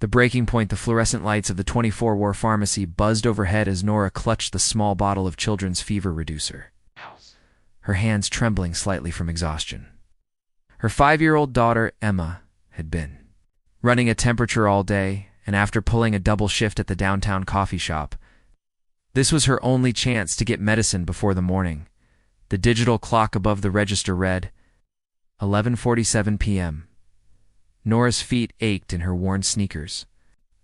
The breaking point, the fluorescent lights of the 24-hour pharmacy buzzed overhead as Nora clutched the small bottle of children's fever reducer, her hands trembling slightly from exhaustion. Her 5-year-old daughter, Emma, had been running a temperature all day, and after pulling a double shift at the downtown coffee shop, this was her only chance to get medicine before the morning. The digital clock above the register read 11:47 p.m. Nora's feet ached in her worn sneakers,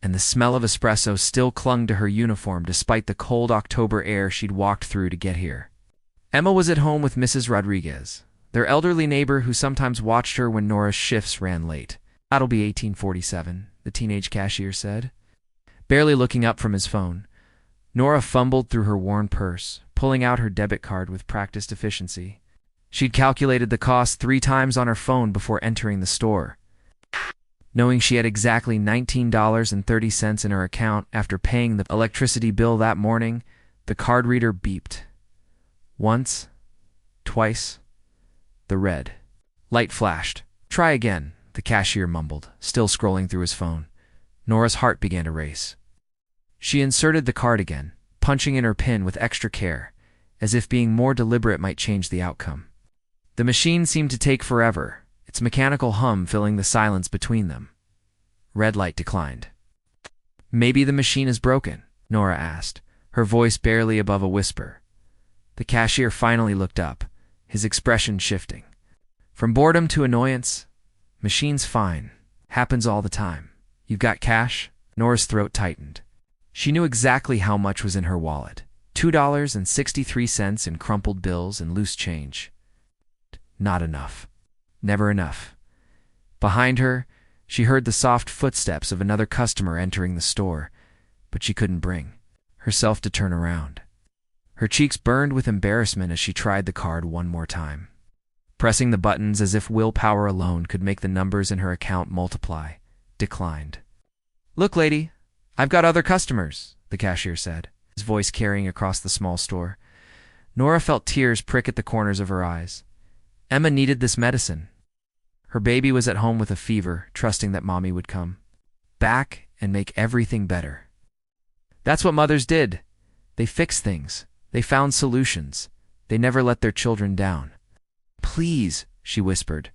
and the smell of espresso still clung to her uniform despite the cold October air she'd walked through to get here. Emma was at home with Mrs. Rodriguez, their elderly neighbor who sometimes watched her when Nora's shifts ran late. "That'll be 1847, the teenage cashier said. Barely looking up from his phone, Nora fumbled through her worn purse, pulling out her debit card with practiced efficiency. She'd calculated the cost 3 times on her phone before entering the store. Knowing she had exactly $19.30 in her account after paying the electricity bill that morning, the card reader beeped. Once, twice, the red light flashed. "Try again," the cashier mumbled, still scrolling through his phone. Nora's heart began to race. She inserted the card again, punching in her PIN with extra care, as if being more deliberate might change the outcome. The machine seemed to take forever, its mechanical hum filling the silence between them. Red light declined. "Maybe the machine is broken," Nora asked, her voice barely above a whisper. The cashier finally looked up, his expression shifting. From boredom to annoyance, "Machine's fine. Happens all the time. You've got cash?" Nora's throat tightened. She knew exactly how much was in her wallet. $2.63 in crumpled bills and loose change. Not enough. Never enough. Behind her, she heard the soft footsteps of another customer entering the store, but she couldn't bring herself to turn around. Her cheeks burned with embarrassment as she tried the card one more time, pressing the buttons as if willpower alone could make the numbers in her account multiply. Declined. "Look, lady, I've got other customers," the cashier said, his voice carrying across the small store. Nora felt tears prick at the corners of her eyes. Emma needed this medicine. Her baby was at home with a fever, trusting that Mommy would come back and make everything better. That's what mothers did. They fixed things. They found solutions. They never let their children down. "Please," she whispered,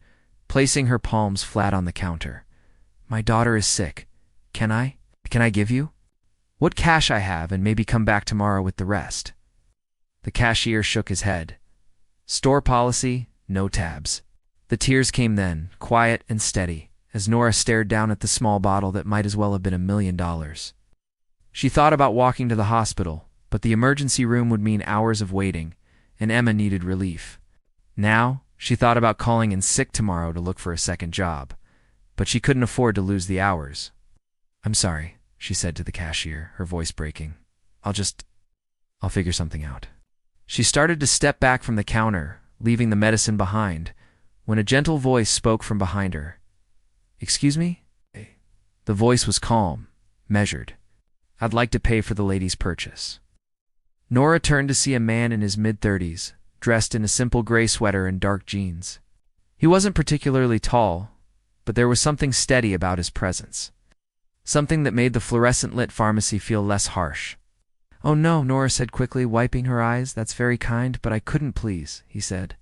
placing her palms flat on the counter. "My daughter is sick. Can I give you what cash I have and maybe come back tomorrow with the rest?" The cashier shook his head. "Store policy, no tabs." The tears came then, quiet and steady, as Nora stared down at the small bottle that might as well have been $1 million. She thought about walking to the hospital, but the emergency room would mean hours of waiting, and Emma needed relief. Now, she thought about calling in sick tomorrow to look for a second job, but she couldn't afford to lose the hours. "I'm sorry," she said to the cashier, her voice breaking. I'll figure something out." She started to step back from the counter, leaving the medicine behind, when a gentle voice spoke from behind her. "Excuse me?" The voice was calm, measured. "I'd like to pay for the lady's purchase." Nora turned to see a man in his mid-30s, dressed in a simple gray sweater and dark jeans. He wasn't particularly tall, but there was something steady about his presence. Something that made the fluorescent-lit pharmacy feel less harsh. "Oh no," Nora said quickly, wiping her eyes. "That's very kind, but I couldn't please," he said,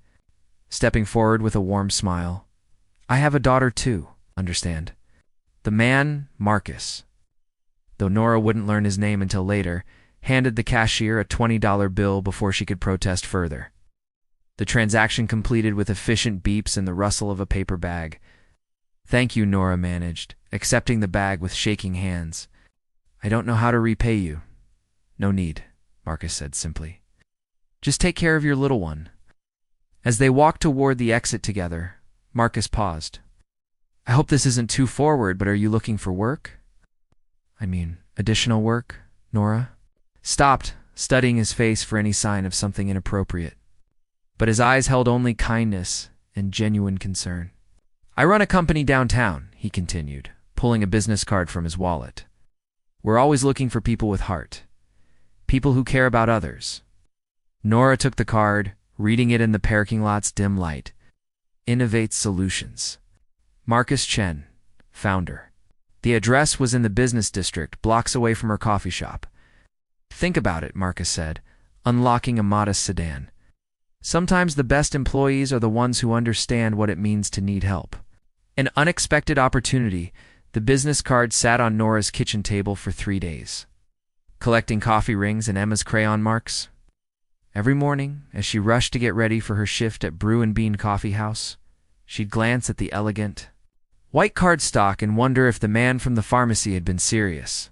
stepping forward with a warm smile. "I have a daughter too, understand?" The man, Marcus, though Nora wouldn't learn his name until later, handed the cashier a $20 bill before she could protest further. The transaction completed with efficient beeps and the rustle of a paper bag. "Thank you," Nora managed, accepting the bag with shaking hands. "I don't know how to repay you." "No need," Marcus said simply. "Just take care of your little one." As they walked toward the exit together, Marcus paused. "I hope this isn't too forward, but are you looking for work?" Additional work?" Nora stopped, studying his face for any sign of something inappropriate. But his eyes held only kindness and genuine concern. "I run a company downtown," he continued, pulling a business card from his wallet. "We're always looking for people with heart. People who care about others." Nora took the card, reading it in the parking lot's dim light. "Innovate Solutions. Marcus Chen, founder." The address was in the business district, blocks away from her coffee shop. Think about it, Marcus said, unlocking a modest sedan. Sometimes the best employees are the ones who understand what it means to need help. An unexpected opportunity, the business card sat on Nora's kitchen table for 3 days. Collecting coffee rings and Emma's crayon marks. Every morning, as she rushed to get ready for her shift at Brew and Bean Coffee House, she'd glance at the elegant, white cardstock and wonder if the man from the pharmacy had been serious.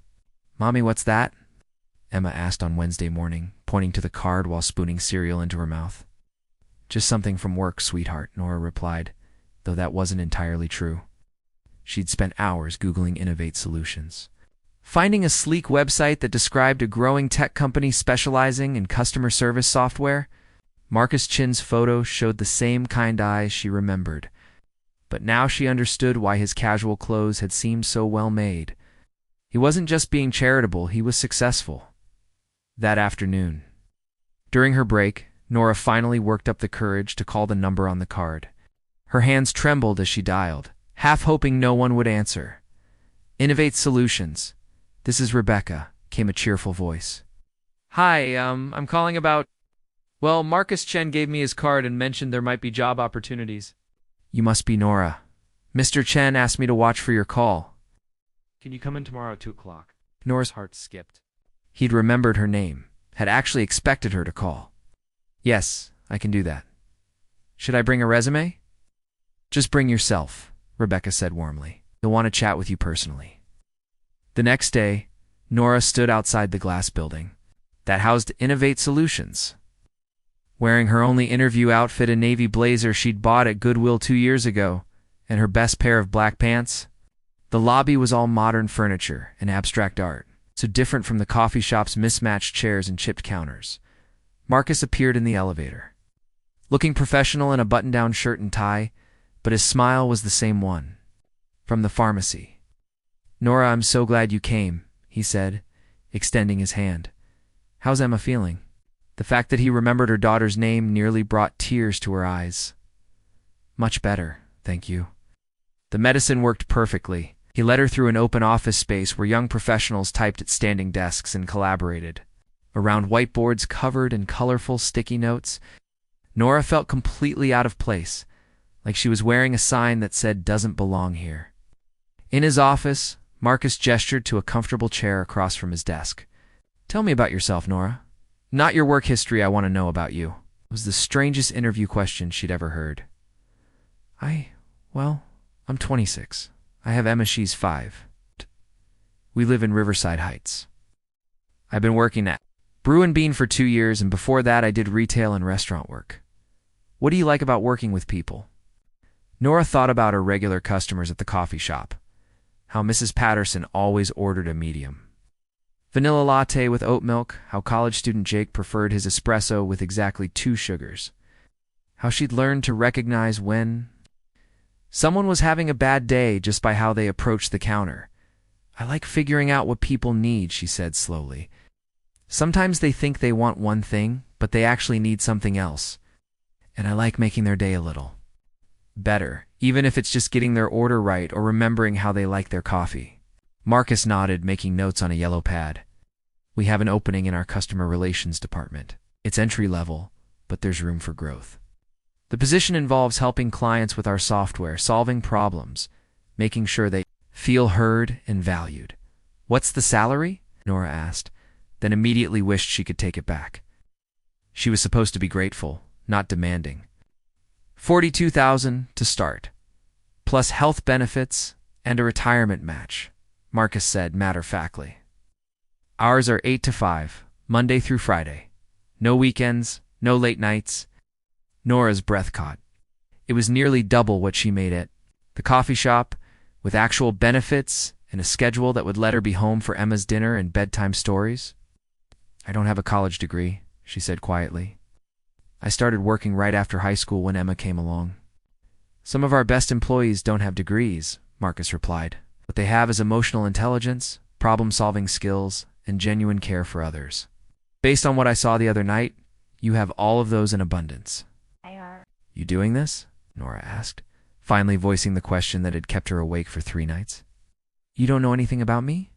"Mommy, what's that?" Emma asked on Wednesday morning, pointing to the card while spooning cereal into her mouth. "Just something from work, sweetheart," Nora replied, though that wasn't entirely true. She'd spent hours Googling Innovate Solutions, finding a sleek website that described a growing tech company specializing in customer service software. Marcus Chin's photo showed the same kind eyes she remembered, but now she understood why his casual clothes had seemed so well made. He wasn't just being charitable, he was successful. That afternoon, during her break, Nora finally worked up the courage to call the number on the card. Her hands trembled as she dialed, half hoping no one would answer. "Innovate Solutions. This is Rebecca," came a cheerful voice. "Hi, I'm calling about... Well, Marcus Chen gave me his card and mentioned there might be job opportunities." "You must be Nora. Mr. Chen asked me to watch for your call." "Can you come in tomorrow at 2 o'clock? Nora's heart skipped. He'd remembered her name, had actually expected her to call. "Yes, I can do that." "Should I bring a resume?" "Just bring yourself," Rebecca said warmly. "He'll want to chat with you personally." The next day, Nora stood outside the glass building that housed Innovate Solutions. Wearing her only interview outfit, a navy blazer she'd bought at Goodwill 2 years ago, and her best pair of black pants, the lobby was all modern furniture and abstract art, so different from the coffee shop's mismatched chairs and chipped counters. Marcus appeared in the elevator, looking professional in a button-down shirt and tie, but his smile was the same one. From the pharmacy. "Nora, I'm so glad you came," he said, extending his hand. "How's Emma feeling?" The fact that he remembered her daughter's name nearly brought tears to her eyes. "Much better, thank you." The medicine worked perfectly. He led her through an open office space where young professionals typed at standing desks and collaborated. Around whiteboards covered in colorful sticky notes, Nora felt completely out of place, like she was wearing a sign that said "doesn't belong here." In his office, Marcus gestured to a comfortable chair across from his desk. "Tell me about yourself, Nora. Not your work history, I want to know about you." It was the strangest interview question she'd ever heard. I'm 26. I have Emma, she's 5. We live in Riverside Heights. I've been working at Brew and Bean for 2 years, and before that I did retail and restaurant work. What do you like about working with people?" Nora thought about her regular customers at the coffee shop, how Mrs. Patterson always ordered a medium vanilla latte with oat milk, how college student Jake preferred his espresso with exactly 2 sugars, how she'd learned to recognize when someone was having a bad day just by how they approached the counter. "I like figuring out what people need," she said slowly. "Sometimes they think they want one thing, but they actually need something else. And I like making their day a little better, even if it's just getting their order right or remembering how they like their coffee." Marcus nodded, making notes on a yellow pad. "We have an opening in our customer relations department. It's entry level, but there's room for growth. The position involves helping clients with our software, solving problems, making sure they feel heard and valued." "What's the salary?" Nora asked, then immediately wished she could take it back. She was supposed to be grateful, not demanding. $42,000 to start, plus health benefits and a retirement match, Marcus said matter-of-factly. "Hours are 8 to 5, Monday through Friday. No weekends, no late nights." Nora's breath caught. It was nearly double what she made at the coffee shop, with actual benefits and a schedule that would let her be home for Emma's dinner and bedtime stories. "I don't have a college degree," she said quietly. "I started working right after high school when Emma came along." "Some of our best employees don't have degrees," Marcus replied. "What they have is emotional intelligence, problem-solving skills, and genuine care for others. Based on what I saw the other night, you have all of those in abundance." "You doing this?" Nora asked, finally voicing the question that had kept her awake for 3 nights. You don't know anything about me?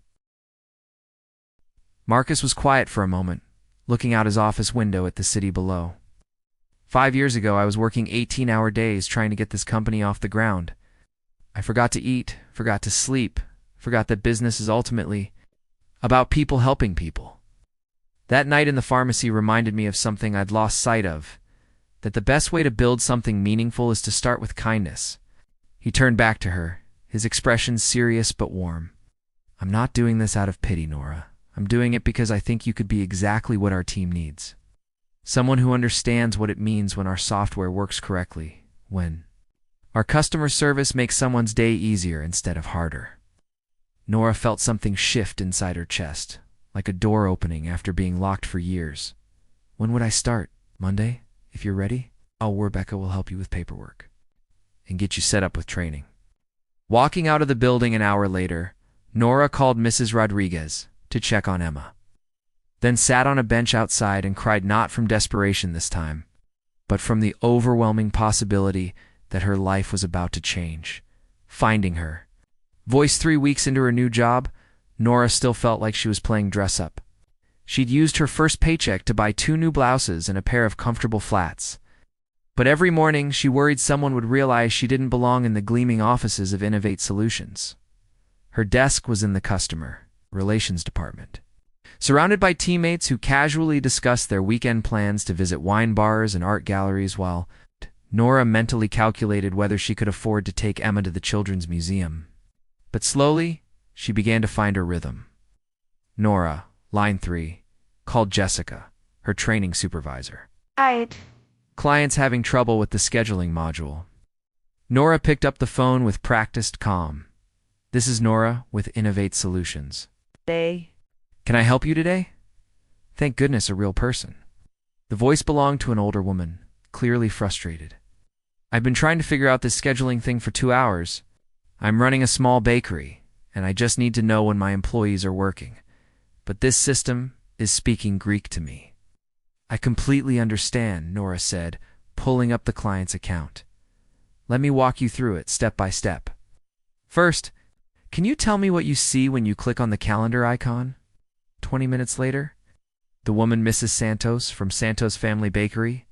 Marcus was quiet for a moment, looking out his office window at the city below. 5 years ago, I was working 18-hour days trying to get this company off the ground. I forgot to eat, forgot to sleep, forgot that business is ultimately about people helping people. That night in the pharmacy reminded me of something I'd lost sight of, that the best way to build something meaningful is to start with kindness. He turned back to her, his expression serious but warm. I'm not doing this out of pity, Nora. I'm doing it because I think you could be exactly what our team needs. Someone who understands what it means when our software works correctly, when our customer service makes someone's day easier instead of harder. Nora felt something shift inside her chest, like a door opening after being locked for years. When would I start? Monday? If you're ready, Rebecca will help you with paperwork and get you set up with training. Walking out of the building an hour later, Nora called Mrs. Rodriguez to check on Emma, then sat on a bench outside and cried, not from desperation this time, but from the overwhelming possibility that her life was about to change. Finding her. Voiced 3 weeks into her new job, Nora still felt like she was playing dress-up. She'd used her first paycheck to buy 2 new blouses and a pair of comfortable flats. But every morning, she worried someone would realize she didn't belong in the gleaming offices of Innovate Solutions. Her desk was in the customer relations department, surrounded by teammates who casually discussed their weekend plans to visit wine bars and art galleries while Nora mentally calculated whether she could afford to take Emma to the Children's Museum. But slowly, she began to find her rhythm. Nora, line 3, called Jessica, her training supervisor. Right. Clients having trouble with the scheduling module. Nora picked up the phone with practiced calm. This is Nora with Innovate Solutions. Can I help you today? Thank goodness, a real person. The voice belonged to an older woman, clearly frustrated. I've been trying to figure out this scheduling thing for 2 hours. I'm running a small bakery, and I just need to know when my employees are working. But this system is speaking Greek to me. I completely understand, Nora said, pulling up the client's account. Let me walk you through it step by step. First, can you tell me what you see when you click on the calendar icon? 20 minutes later, the woman, Mrs. Santos from Santos Family Bakery,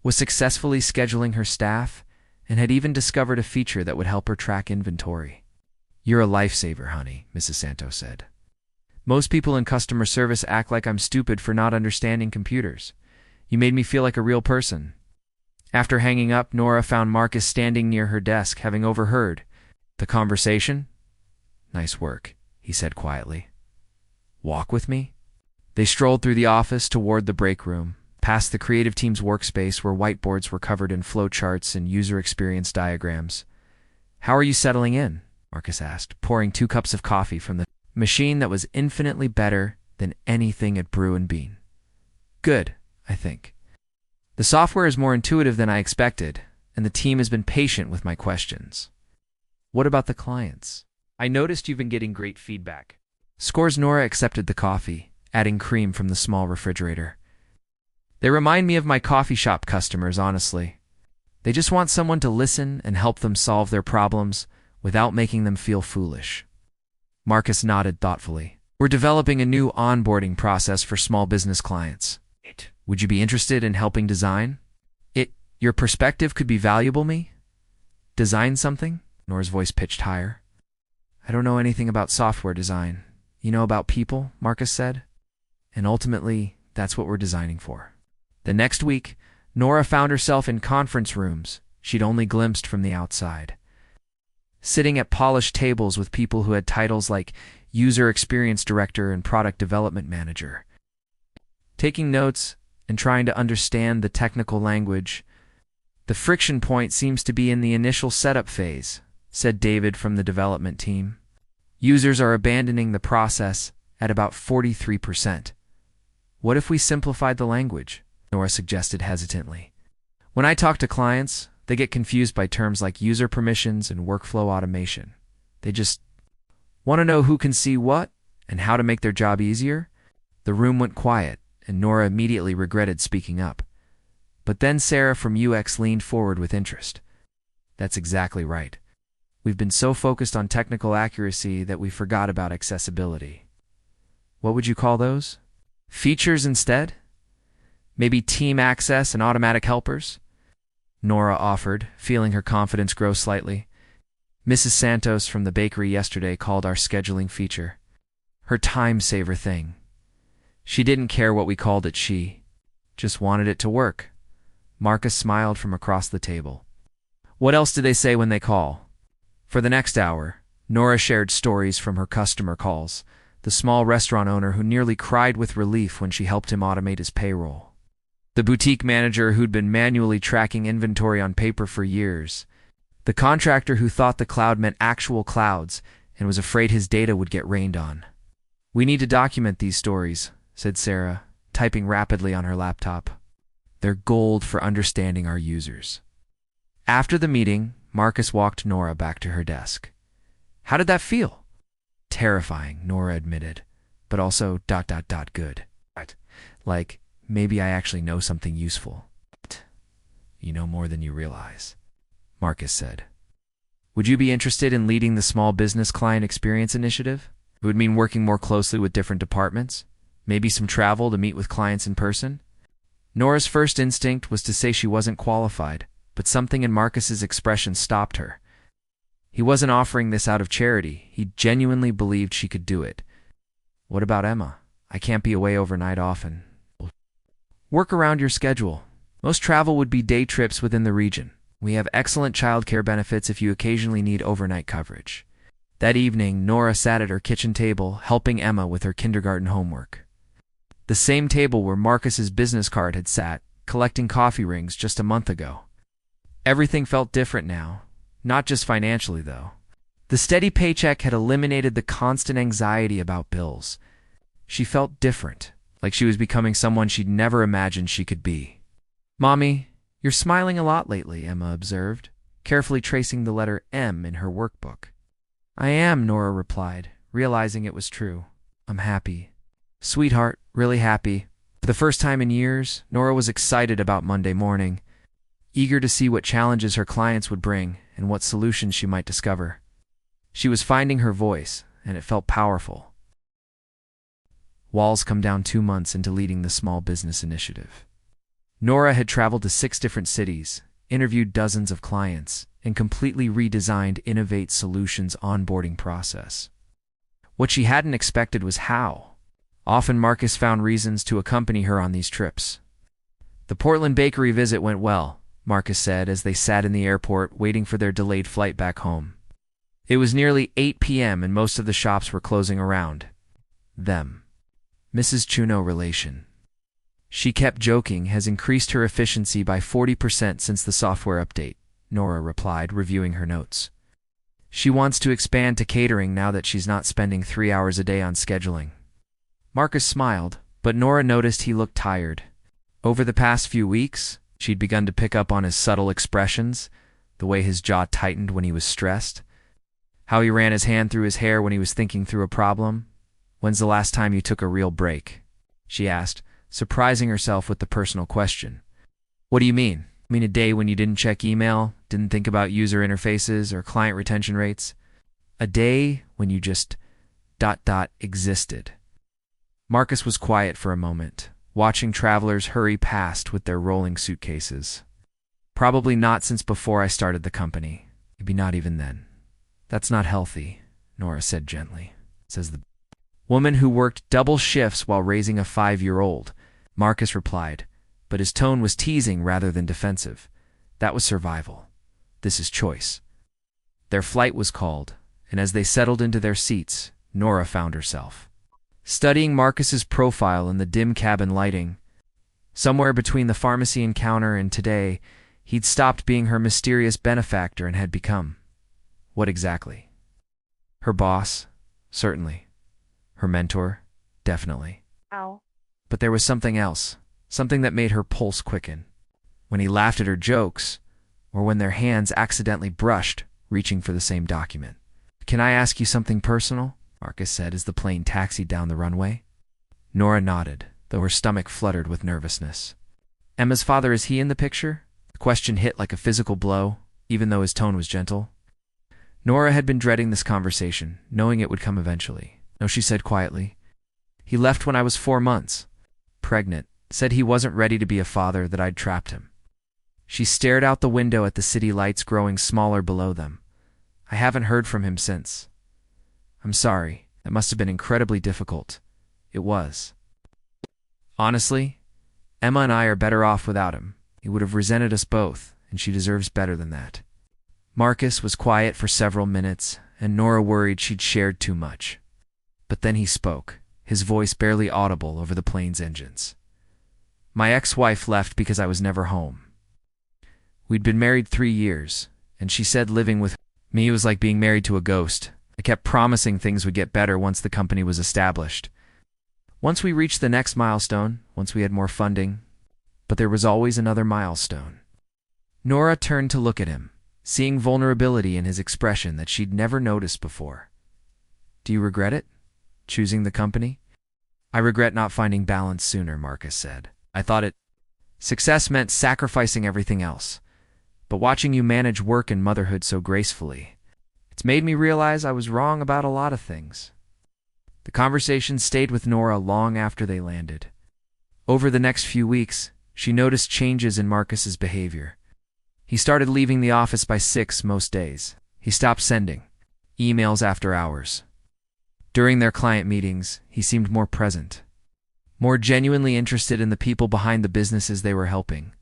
was successfully scheduling her staff and had even discovered a feature that would help her track inventory. You're a lifesaver, honey, Mrs. Santos said. Most people in customer service act like I'm stupid for not understanding computers. You made me feel like a real person. After hanging up, Nora found Marcus standing near her desk, having overheard the conversation. Nice work, he said quietly. Walk with me? They strolled through the office toward the break room, past the creative team's workspace where whiteboards were covered in flowcharts and user experience diagrams. How are you settling in? Marcus asked, pouring 2 cups of coffee from the machine that was infinitely better than anything at Brew and Bean. Good, I think. The software is more intuitive than I expected, and the team has been patient with my questions. What about the clients? I noticed you've been getting great feedback. Scores. Nora accepted the coffee, adding cream from the small refrigerator. They remind me of my coffee shop customers, honestly. They just want someone to listen and help them solve their problems without making them feel foolish. Marcus nodded thoughtfully. We're developing a new onboarding process for small business clients. Would you be interested in helping design? Your perspective could be valuable, me? Design something? Nora's voice pitched higher. I don't know anything about software design. You know about people, Marcus said. And ultimately, that's what we're designing for. The next week, Nora found herself in conference rooms she'd only glimpsed from the outside, sitting at polished tables with people who had titles like User Experience Director and Product Development Manager. Taking notes and trying to understand the technical language. The friction point seems to be in the initial setup phase, said David from the development team. Users are abandoning the process at about 43%. What if we simplified the language? Nora suggested hesitantly. When I talk to clients, they get confused by terms like user permissions and workflow automation. They just want to know who can see what and how to make their job easier. The room went quiet, and Nora immediately regretted speaking up. But then Sarah from UX leaned forward with interest. That's exactly right. We've been so focused on technical accuracy that we forgot about accessibility. What would you call those? Features instead? Maybe team access and automatic helpers? Nora offered, feeling her confidence grow slightly. Mrs. Santos from the bakery yesterday called our scheduling feature her time-saver thing. She didn't care what we called it, she just wanted it to work. Marcus smiled from across the table. What else do they say when they call? For the next hour, Nora shared stories from her customer calls, the small restaurant owner who nearly cried with relief when she helped him automate his payroll, the boutique manager who'd been manually tracking inventory on paper for years, the contractor who thought the cloud meant actual clouds and was afraid his data would get rained on. We need to document these stories, said Sarah, typing rapidly on her laptop. They're gold for understanding our users. After the meeting, Marcus walked Nora back to her desk. How did that feel? Terrifying, Nora admitted, but also ... good. Like, maybe I actually know something useful. You know more than you realize, Marcus said. Would you be interested in leading the Small Business Client Experience Initiative? It would mean working more closely with different departments, maybe some travel to meet with clients in person. Nora's first instinct was to say she wasn't qualified, but something in Marcus's expression stopped her. He wasn't offering this out of charity. He genuinely believed she could do it. What about Emma? I can't be away overnight often. Work around your schedule. Most travel would be day trips within the region. We have excellent childcare benefits if you occasionally need overnight coverage. That evening, Nora sat at her kitchen table, helping Emma with her kindergarten homework. The same table where Marcus's business card had sat, collecting coffee rings just a month ago. Everything felt different now, not just financially, though. The steady paycheck had eliminated the constant anxiety about bills. She felt different, like she was becoming someone she'd never imagined she could be. Mommy, you're smiling a lot lately, Emma observed, carefully tracing the letter M in her workbook. I am, Nora replied, realizing it was true. I'm happy. Sweetheart, really happy. For the first time in years, Nora was excited about Monday morning, eager to see what challenges her clients would bring and what solutions she might discover. She was finding her voice, and it felt powerful. Walls come down 2 months into leading the Small Business Initiative. Nora had traveled to 6 different cities, interviewed dozens of clients, and completely redesigned Innovate Solutions' onboarding process. What she hadn't expected was how. Often Marcus found reasons to accompany her on these trips. The Portland bakery visit went well, Marcus said as they sat in the airport waiting for their delayed flight back home. It was nearly 8 p.m. and most of the shops were closing around them. Mrs. Chuno relation. She kept joking, has increased her efficiency by 40% since the software update, Nora replied, reviewing her notes. She wants to expand to catering now that she's not spending 3 hours a day on scheduling. Marcus smiled, but Nora noticed he looked tired. Over the past few weeks, she'd begun to pick up on his subtle expressions, the way his jaw tightened when he was stressed, how he ran his hand through his hair when he was thinking through a problem. When's the last time you took a real break? She asked, surprising herself with the personal question. What do you mean? I mean a day when you didn't check email, didn't think about user interfaces or client retention rates? A day when you just ... existed. Marcus was quiet for a moment, watching travelers hurry past with their rolling suitcases. Probably not since before I started the company. Maybe not even then. That's not healthy, Nora said gently, says the woman who worked double shifts while raising a 5-year-old. Marcus replied, but his tone was teasing rather than defensive. That was survival. This is choice. Their flight was called, and as they settled into their seats, Nora found herself studying Marcus's profile in the dim cabin lighting. Somewhere between the pharmacy encounter and today, he'd stopped being her mysterious benefactor and had become... what exactly? Her boss? Certainly. Her mentor? Definitely. Ow. But there was something else, something that made her pulse quicken. When he laughed at her jokes, or when their hands accidentally brushed, reaching for the same document. Can I ask you something personal? Marcus said as the plane taxied down the runway. Nora nodded, though her stomach fluttered with nervousness. Emma's father, is he in the picture? The question hit like a physical blow, even though his tone was gentle. Nora had been dreading this conversation, knowing it would come eventually. No, she said quietly. He left when I was 4 months. Pregnant. Said he wasn't ready to be a father, that I'd trapped him. She stared out the window at the city lights growing smaller below them. I haven't heard from him since. I'm sorry. That must have been incredibly difficult. It was. Honestly, Emma and I are better off without him. He would have resented us both, and she deserves better than that. Marcus was quiet for several minutes, and Nora worried she'd shared too much. But then he spoke, his voice barely audible over the plane's engines. My ex-wife left because I was never home. We'd been married 3 years, and she said living with me was like being married to a ghost. I kept promising things would get better once the company was established. Once we reached the next milestone, once we had more funding, but there was always another milestone. Nora turned to look at him, seeing vulnerability in his expression that she'd never noticed before. Do you regret it? Choosing the company? I regret not finding balance sooner, Marcus said. I thought success meant sacrificing everything else. But watching you manage work and motherhood so gracefully, it's made me realize I was wrong about a lot of things. The conversation stayed with Nora long after they landed. Over the next few weeks, she noticed changes in Marcus's behavior. He started leaving the office by 6 most days. He stopped sending emails after hours. During their client meetings, he seemed more present, more genuinely interested in the people behind the businesses they were helping.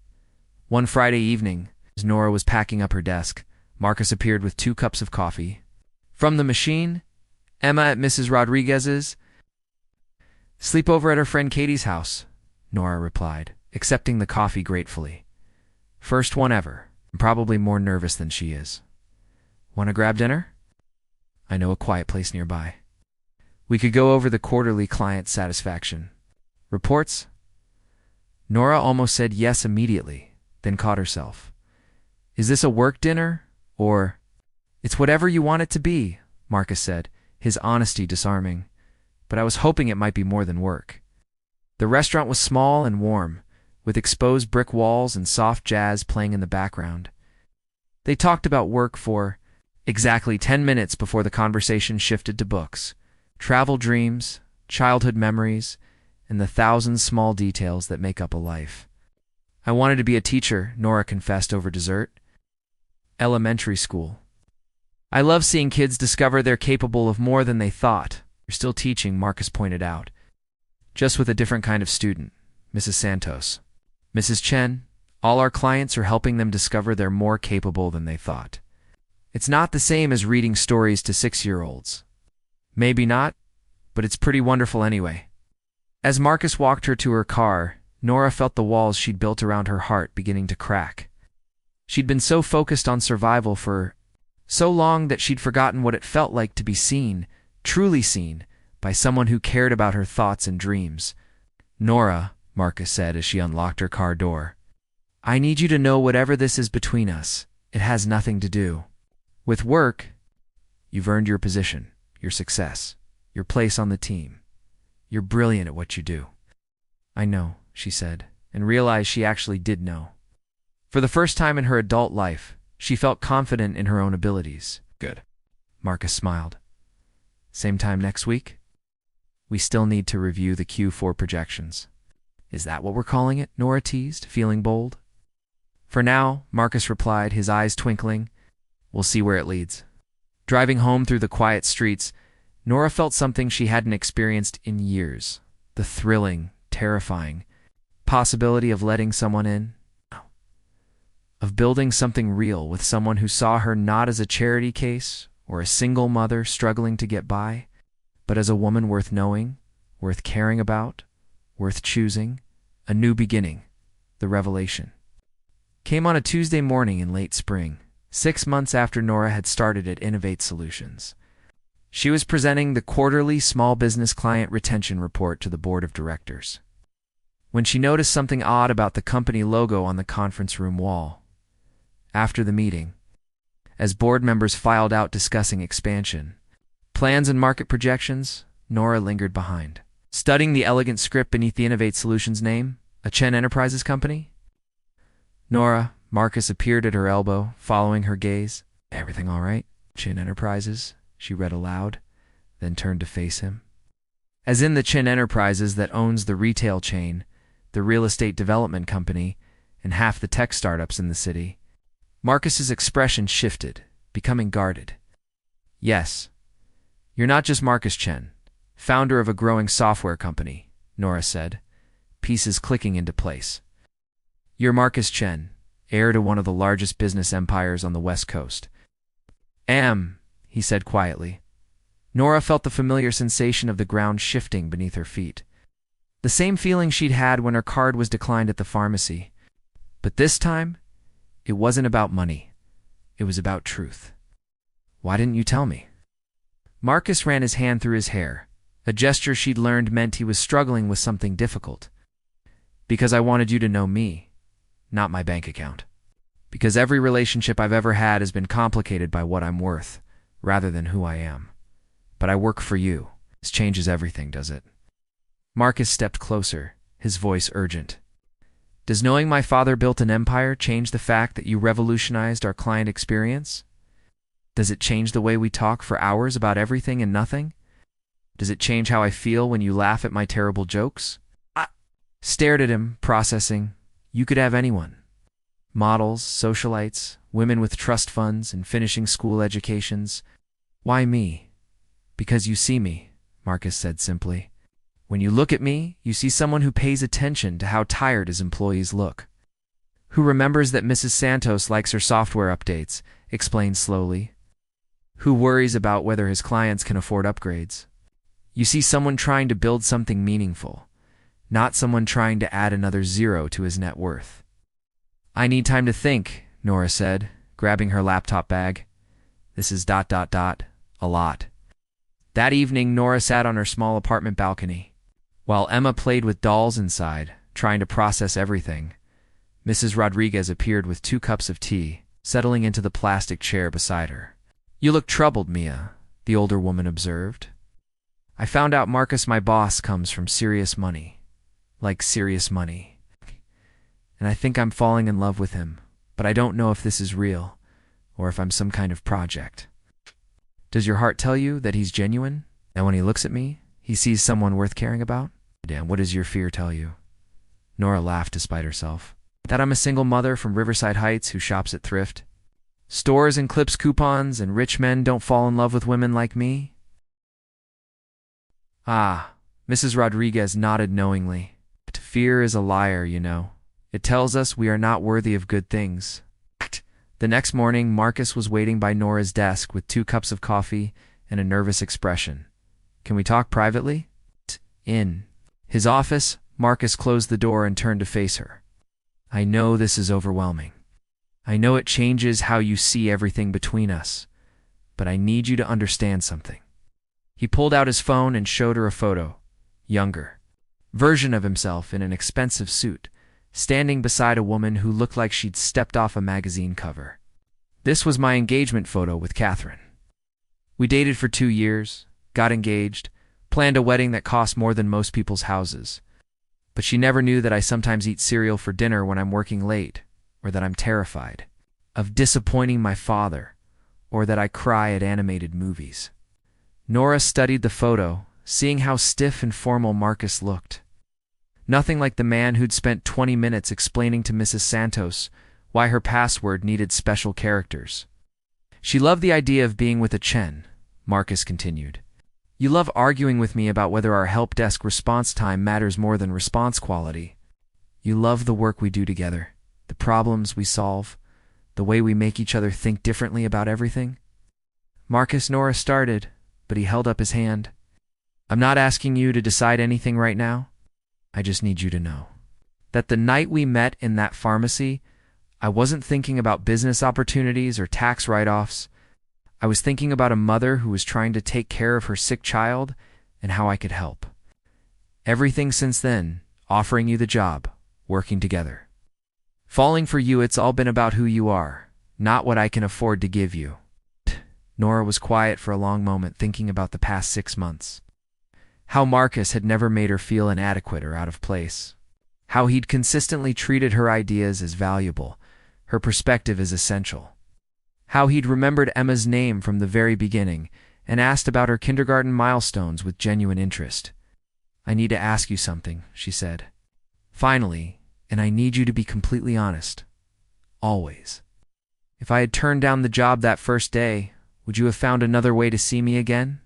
One Friday evening, as Nora was packing up her desk, Marcus appeared with 2 cups of coffee. From the machine, Emma at Mrs. Rodriguez's. Sleepover at her friend Katie's house, Nora replied, accepting the coffee gratefully. First one ever. I'm probably more nervous than she is. Want to grab dinner? I know a quiet place nearby. We could go over the quarterly client satisfaction reports. Nora almost said yes immediately, then caught herself. Is this a work dinner, or? It's whatever you want it to be, Marcus said, his honesty disarming. But I was hoping it might be more than work. The restaurant was small and warm, with exposed brick walls and soft jazz playing in the background. They talked about work for exactly 10 minutes before the conversation shifted to books, travel dreams, childhood memories, and the 1,000 small details that make up a life. I wanted to be a teacher, Nora confessed over dessert. Elementary school. I love seeing kids discover they're capable of more than they thought. You're still teaching, Marcus pointed out. Just with a different kind of student, Mrs. Santos. Mrs. Chen, all our clients are helping them discover they're more capable than they thought. It's not the same as reading stories to 6-year-olds. Maybe not, but it's pretty wonderful anyway. As Marcus walked her to her car, Nora felt the walls she'd built around her heart beginning to crack. She'd been so focused on survival for so long that she'd forgotten what it felt like to be seen, truly seen, by someone who cared about her thoughts and dreams. Nora, Marcus said as she unlocked her car door, I need you to know whatever this is between us, it has nothing to do with work. You've earned your position, your success, your place on the team. You're brilliant at what you do. I know, she said, and realized she actually did know. For the first time in her adult life, she felt confident in her own abilities. Good. Marcus smiled. Same time next week? We still need to review the Q4 projections. Is that what we're calling it? Nora teased, feeling bold. For now, Marcus replied, his eyes twinkling. We'll see where it leads. Driving home through the quiet streets, Nora felt something she hadn't experienced in years. The thrilling, terrifying possibility of letting someone in. Of building something real with someone who saw her not as a charity case or a single mother struggling to get by, but as a woman worth knowing, worth caring about, worth choosing, a new beginning, the revelation. Came on a Tuesday morning in late spring, 6 months after Nora had started at Innovate Solutions. She was presenting the quarterly small business client retention report to the board of directors, when she noticed something odd about the company logo on the conference room wall. After the meeting, as board members filed out discussing expansion, plans and market projections, Nora lingered behind, studying the elegant script beneath the Innovate Solutions name, a Chen Enterprises company. Nora, Marcus appeared at her elbow, following her gaze. Everything all right? Chin Enterprises, she read aloud, then turned to face him. As in the Chin Enterprises that owns the retail chain, the real estate development company, and half the tech startups in the city. Marcus's expression shifted, becoming guarded. Yes, you're not just Marcus Chen, founder of a growing software company, Nora said, pieces clicking into place. You're Marcus Chen, heir to one of the largest business empires on the West Coast. He said quietly. Nora felt the familiar sensation of the ground shifting beneath her feet. The same feeling she'd had when her card was declined at the pharmacy. But this time, it wasn't about money. It was about truth. Why didn't you tell me? Marcus ran his hand through his hair, a gesture she'd learned meant he was struggling with something difficult. Because I wanted you to know me, not my bank account. Because every relationship I've ever had has been complicated by what I'm worth, rather than who I am. But I work for you. This changes everything, does it? Marcus stepped closer, his voice urgent. Does knowing my father built an empire change the fact that you revolutionized our client experience? Does it change the way we talk for hours about everything and nothing? Does it change how I feel when you laugh at my terrible jokes? I stared at him, processing. You could have anyone. Models, socialites, women with trust funds and finishing school educations. Why me? Because you see me, Marcus said simply. When you look at me, you see someone who pays attention to how tired his employees look. Who remembers that Mrs. Santos likes her software updates, explained slowly. Who worries about whether his clients can afford upgrades. You see someone trying to build something meaningful, not someone trying to add another zero to his net worth. I need time to think, Nora said, grabbing her laptop bag. This is ... a lot. That evening, Nora sat on her small apartment balcony. While Emma played with dolls inside, trying to process everything, Mrs. Rodriguez appeared with 2 cups of tea, settling into the plastic chair beside her. You look troubled, Mia, the older woman observed. I found out Marcus, my boss, comes from serious money. Like serious money. And I think I'm falling in love with him, but I don't know if this is real, or if I'm some kind of project. Does your heart tell you that he's genuine? And when he looks at me, he sees someone worth caring about? Damn, what does your fear tell you? Nora laughed despite herself. That I'm a single mother from Riverside Heights who shops at thrift? Stores and clips coupons and rich men don't fall in love with women like me? Ah, Mrs. Rodriguez nodded knowingly. But fear is a liar, you know. It tells us we are not worthy of good things. The next morning, Marcus was waiting by Nora's desk with 2 cups of coffee and a nervous expression. Can we talk privately? In his office, Marcus closed the door and turned to face her. I know this is overwhelming. I know it changes how you see everything between us, but I need you to understand something. He pulled out his phone and showed her a photo, younger, version of himself in an expensive suit, standing beside a woman who looked like she'd stepped off a magazine cover. This was my engagement photo with Catherine. We dated for 2 years, got engaged, planned a wedding that cost more than most people's houses. But she never knew that I sometimes eat cereal for dinner when I'm working late, or that I'm terrified of disappointing my father, or that I cry at animated movies. Nora studied the photo, seeing how stiff and formal Marcus looked. Nothing like the man who'd spent 20 minutes explaining to Mrs. Santos why her password needed special characters. She loved the idea of being with a Chen, Marcus continued. You love arguing with me about whether our help desk response time matters more than response quality. You love the work we do together, the problems we solve, the way we make each other think differently about everything. Marcus, Nora started, but he held up his hand. I'm not asking you to decide anything right now. I just need you to know that the night we met in that pharmacy, I wasn't thinking about business opportunities or tax write-offs. I was thinking about a mother who was trying to take care of her sick child and how I could help. Everything since then, offering you the job, working together. Falling for you, it's all been about who you are, not what I can afford to give you. Nora was quiet for a long moment, thinking about the past 6 months. How Marcus had never made her feel inadequate or out of place. How he'd consistently treated her ideas as valuable, her perspective as essential. how he'd remembered Emma's name from the very beginning and asked about her kindergarten milestones with genuine interest. "I need to ask you something," she said. "Finally, and I need you to be completely honest. Always. If I had turned down the job that first day, would you have found another way to see me again?"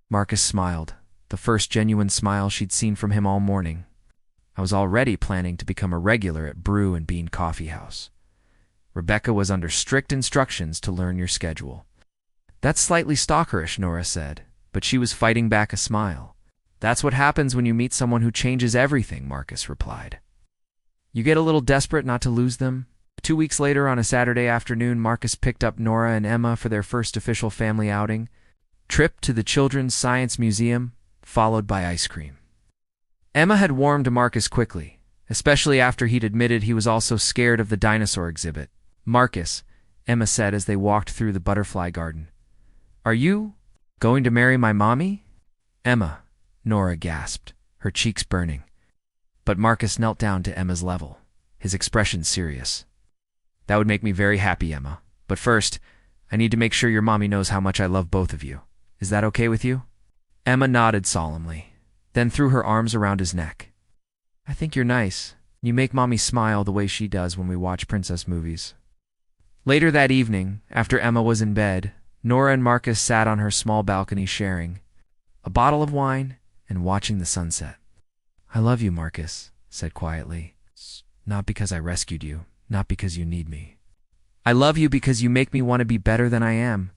Marcus smiled, the first genuine smile she'd seen from him all morning. "I was already planning to become a regular at Brew and Bean Coffee House. Rebecca was under strict instructions to learn your schedule." "That's slightly stalkerish," Nora said, but she was fighting back a smile. "That's what happens when you meet someone who changes everything," Marcus replied. "You get a little desperate not to lose them." 2 weeks later, on a Saturday afternoon, Marcus picked up Nora and Emma for their first official family outing. Trip to the Children's Science Museum, followed by ice cream. Emma had warmed to Marcus quickly, especially after he'd admitted he was also scared of the dinosaur exhibit. "Marcus," Emma said as they walked through the butterfly garden, "are you going to marry my mommy?" "Emma," Nora gasped, her cheeks burning. But Marcus knelt down to Emma's level, his expression serious. "That would make me very happy, Emma. But first, I need to make sure your mommy knows how much I love both of you. Is that okay with you?" Emma nodded solemnly, then threw her arms around his neck. "I think you're nice. You make mommy smile the way she does when we watch princess movies." Later that evening, after Emma was in bed, Nora and Marcus sat on her small balcony sharing a bottle of wine and watching the sunset. "I love you," Marcus said quietly. "Not because I rescued you, not because you need me. I love you because you make me want to be better than I am,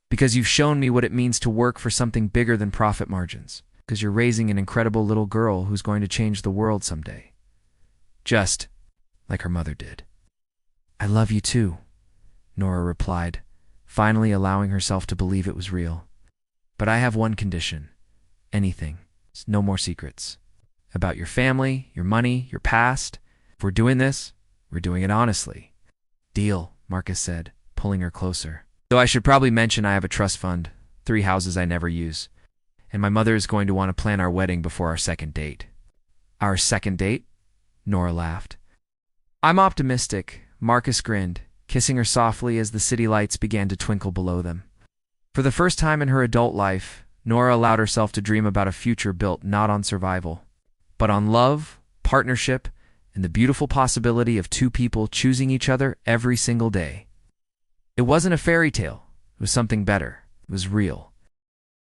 because you've shown me what it means to work for something bigger than profit margins, because you're raising an incredible little girl who's going to change the world someday. Just like her mother did." "I love you too," Nora replied, finally allowing herself to believe it was real. "But I have one condition. Anything. No more secrets. About your family, your money, your past. If we're doing this, we're doing it honestly." "Deal," Marcus said, pulling her closer. "Though I should probably mention I have a trust fund, 3 houses I never use, and my mother is going to want to plan our wedding before our second date." "Our second date?" Nora laughed. "I'm optimistic," Marcus grinned, kissing her softly as the city lights began to twinkle below them. For the first time in her adult life, Nora allowed herself to dream about a future built not on survival, but on love, partnership, and the beautiful possibility of 2 people choosing each other every single day. It wasn't a fairy tale. It was something better. It was real.